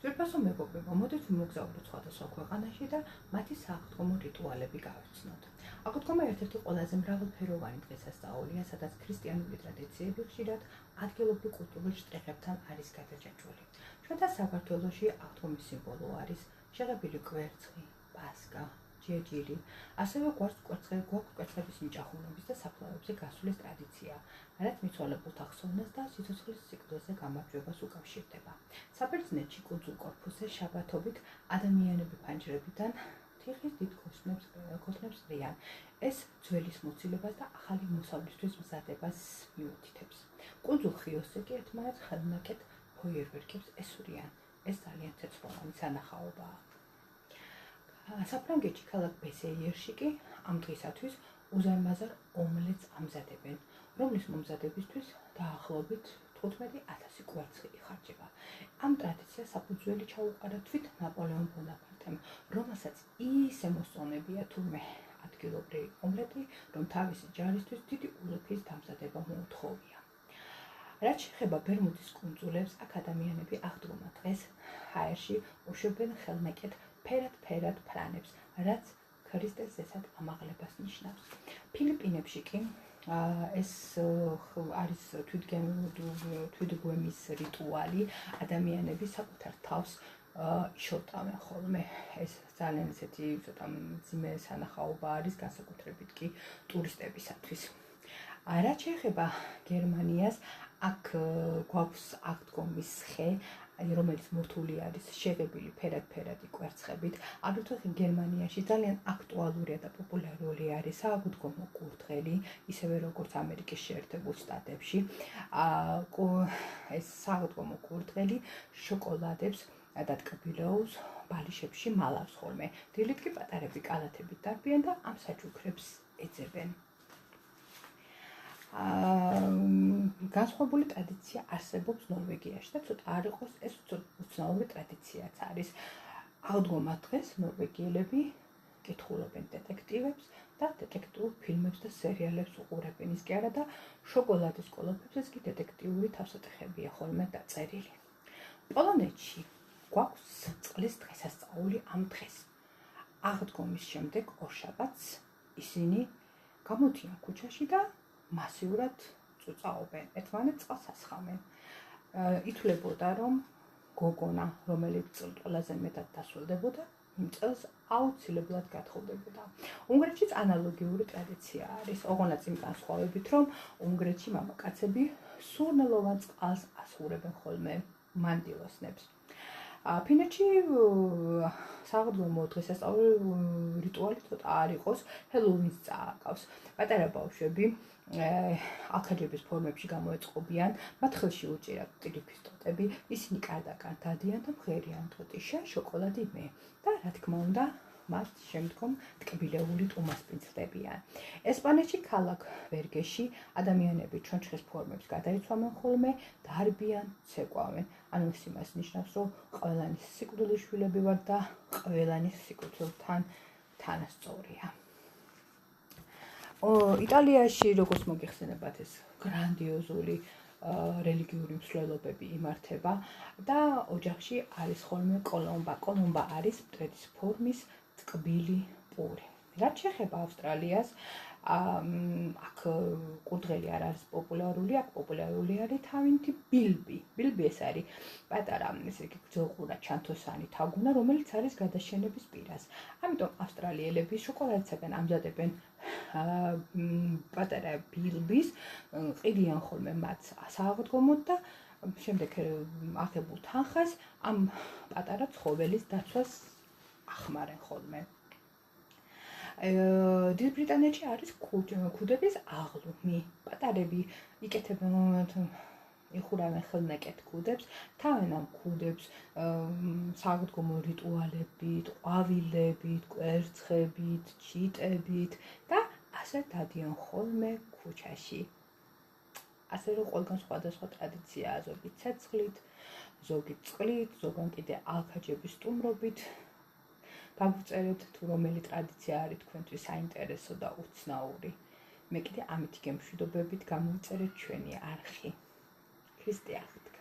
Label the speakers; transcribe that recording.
Speaker 1: ძვირფასო მეგობრებო, მოდით ვიმოგზაუროთ სხვადასხვა ქვეყანაში და მათი სააღდგომო რიტუალები გავიცნოთ. აღდგომა ერთ-ერთი ყველაზე მრავალფეროვანი დღესასწაულია, სადაც ქრისტიანული ტრადიციები ხშირად ადგილობრივ კულტურულ შტრიხებთან არის გადაჭაჭული. ჩვენთან საქართველოში აღდგომის სიმბოლო არის შეღებილი კვერცხი, პასკა, ჯეჯირი, ასევე გვაქვს კვერცხების მიჭახუნების და საფლავებზე გასვლის ტრადიცია, რაც მიცვალებულთა ხსოვნას და სიცოცხლის სიკვდილზე გამარჯვებას უკავშირდება. საბერძნეთში კუნძულ კორფუზე შაბათობით ადამიანები ფანჯრებიდან თიხის დიდ ქოთნებს ყრიან. ეს ძველის მოცილებას და ახალი მოსავლისთვის მზადებას მიუთითებს. კუნძულ ხიოსზე კი ერთმანეთს ხელნაკეთ ფოიერვერკებს ესურიან. ეს ძალიან ცეცხლოვანი სანახაობაა. საფრანგეთში ქალაქ ბესეიერში კი ამ დღისათვის უზარმაზარ ომლეტს ამზადებენ, რომლის მომზადებისთვის დაახლოებით 15,000 კვერცხი იხარჯება. ამ ტრადიციას საფუძველი ჩაუყარა თვით ნაპოლეონ ბონაპარტემ, რომელსაც ისე მოსწონებია თურმე ადგილობრივი ომლეტი, რომ თავისი ჯარისთვის დიდი ულუფის დამზადება მოუთხოვია. რაც შეეხება ბერმუდის კუნძულებს, აქ ადამიანები აღდგომა დღეს ჰაერში უშვებენ ხელნაკეთ ფერად ფლანებს, რაც ქრისტეს ზესად ამაღლებას ნიშნავს. ფილიპინებში კი ეს არის თვითგვემის რიტუალი, ადამიანები საკუთარ თავს იშორტავენ ხოლმე. ეს ძალიან ისეთი ცოტა მძიმე სანახაობა არის, განსაკუთრებით კი ტურისტებისათვის. რაც შეეხება გერმანიას, აქ გვაქვს აღდგომის ხე, რომელიც მორთული არის შეღებილი ფერადი კვერცხებით. აგრეთვე გერმანიაში ძალიან აქტუალურია და პოპულარული არის სააღდგომო კურდღელი, ისევე როგორც ამერიკის შეერთებულ შტატებში. ეს სააღდგომო კურდღელი შოკოლადებს და ტკბილეულს ბალიშებში მალავს ხოლმე. დილით კი პატარები კალათებით დარბიან და ამ საჩუქრებს ეძებენ. განსხვავებული ტრადიცია არსებობს ნორვეგიაში და ცოტა არ იყოს ეს უცნაური ტრადიციაც არის. აღდგომა დღეს ნორვეგიელები კითხულობენ დეტექტივებს და დეტექტიურ ფილმებს და სერიალებს უყურებენ. ის კი არა და შოკოლადის კოლოფებზეც კი დეტექტიური თავსატეხებია ხოლმე დაწერილი. პოლონეთში გვაქვს წყლის დღესასწაული ამ დღეს. აღდგომის შემდეგ ორშაბათს ისინი გამოდიან ქუჩაში და მასიურად წუწაობენ, ერთმანეთს წყალს ასხამენ. ითვლებოდა, რომ გოგონა, რომელიც წელს ყველაზე მეტად დასრულდებოდა, იმ წელს აუცილებლად გათხოვდებოდა. უნგრეთშიც ანალოგიური ტრადიცია არის, ოღონდ იმ განსხვავებით, რომ უნგრეთში მამაკაცები სურნელოვან წყალს ასხურებენ ხოლმე მანდილოსნებს. ფინეთში სააღდგომო დღესასწაული რიტუალი ცოტა არ იყოს, ჰელოვინს წააგავს. პატარა ბავშვები ალქაჯების ფორმებში გამოეწყობიან, მათ ხელში უჭირათ ტირიფის ტოტები, ისინი კარდაკარ დადიან და მღერიან ტოტიშა, შოკოლადი მე და რა თქმა უნდა, მათ შემდგომ ტკბილეულით უმასპინძლდებიან. ესპანეთში ქალაქ ვერგეში ადამიანები ჩონჩხის ფორმებს გადაიცვამენ ხოლმე, დარბიან, ცეკვავენ. ანუ ეს იმას ნიშნავს, რომ ყველანი სიკვდილის შვილები ვართ და ყველანი სიკვდილთან თანასწორია. იტალიაში როგორც მოგეხსენებათ ეს გრანდიოზული რელიგიური მსვლელობები იმართება და ოჯახში არის ხოლმე კოლომბა. კოლომბა არის მტრედის ფორმის ტკბილი პური. რაც შეეხება ავსტრალიას, აქ კურდღელი არ არის პოპულარული, აქ პოპულარული არის თავინთი ბილბი. ბილბი ეს არის პატარა ესე იგი გრძელყურა ჩანთოსანი თაგუნა, რომელიც არის გადაშენების პირას. ამიტომ ავსტრალიელები შოკოლადისაგან ამზადებენ პატარა ბილბის, ყიდიან ხოლმე მათ სააღდგომოდ და შემდეგ აღებულ თანხას ამ პატარა ცხოველის დაცვას ახმარენ ხოლმე. დიდ ბრიტანეთში არის ქუდების აღლუმი. პატარები იკეთებენ იხურავენ ხელნაკეთ ქუდებს, თავენ ამ ქუდებს სააღდგომო რიტუალებით, ყვავილებით, კვერცხებით, ჩიტებით და ასე დადიან ხოლმე ქუჩაში. ასე რომ ყველგან სხვადასხვა ტრადიციაა, ზოგი ცეცხლით, ზოგი წყლით, ზოგან კიდე ალქაჯების სტუმრობით. გაგვწერეთ თუ რომელი ტრადიცია არის თქვენთვის საინტერესო და უცნაური. მე კიდე ამითი გემშვიდობებით გამოვწერეთ ჩვენი არხი. ქრისტე აღდგა.